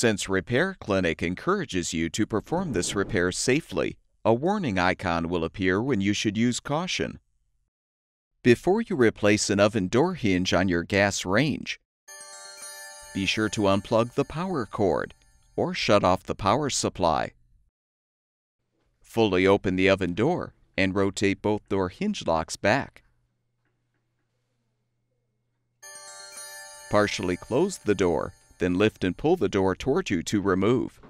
Since Repair Clinic encourages you to perform this repair safely, a warning icon will appear when you should use caution. Before you replace an oven door hinge on your gas range, be sure to unplug the power cord or shut off the power supply. Fully open the oven door and rotate both door hinge locks back. Partially close the door, then lift and pull the door toward you to remove.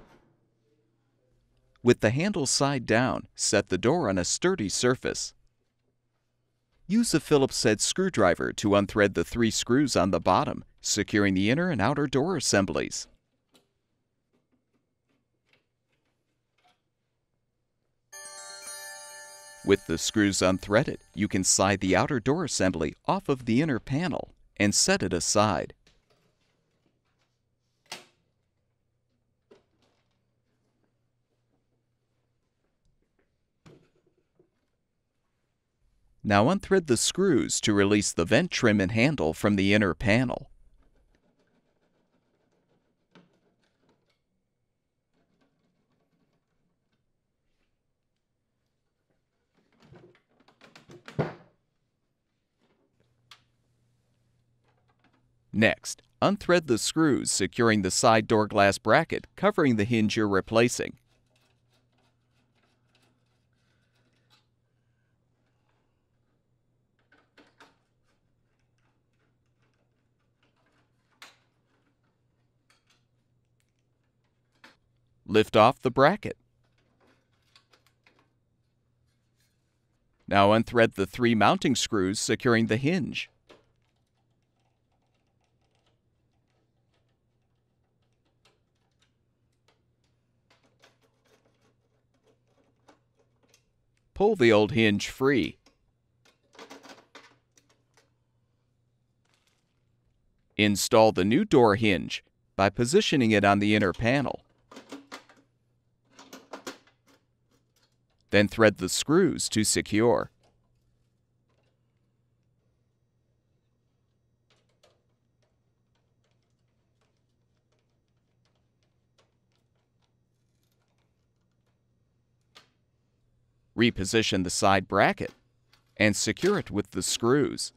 With the handle side down, set the door on a sturdy surface. Use a Phillips head screwdriver to unthread the 3 screws on the bottom, securing the inner and outer door assemblies. With the screws unthreaded, you can slide the outer door assembly off of the inner panel and set it aside. Now unthread the screws to release the vent trim and handle from the inner panel. Next, unthread the screws securing the side door glass bracket covering the hinge you're replacing. Lift off the bracket. Now unthread the 3 mounting screws securing the hinge. Pull the old hinge free. Install the new door hinge by positioning it on the inner panel. Then thread the screws to secure. Reposition the side bracket and secure it with the screws.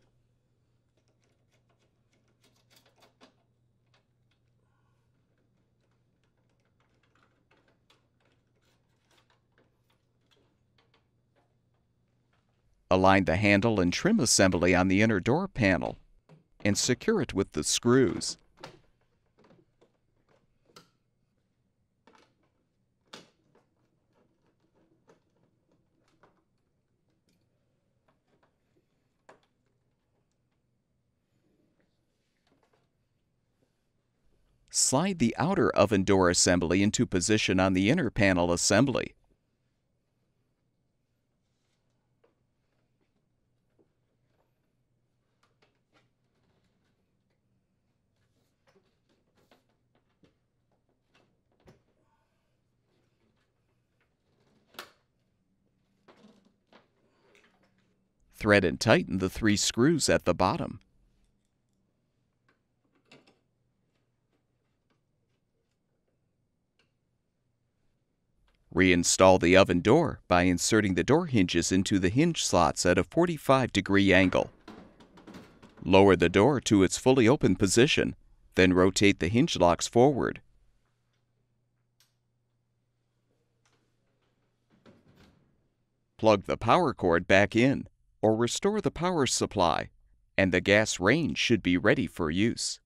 Align the handle and trim assembly on the inner door panel and secure it with the screws. Slide the outer oven door assembly into position on the inner panel assembly. Thread and tighten the 3 screws at the bottom. Reinstall the oven door by inserting the door hinges into the hinge slots at a 45-degree angle. Lower the door to its fully open position, then rotate the hinge locks forward. Plug the power cord back in or restore the power supply, and the gas range should be ready for use.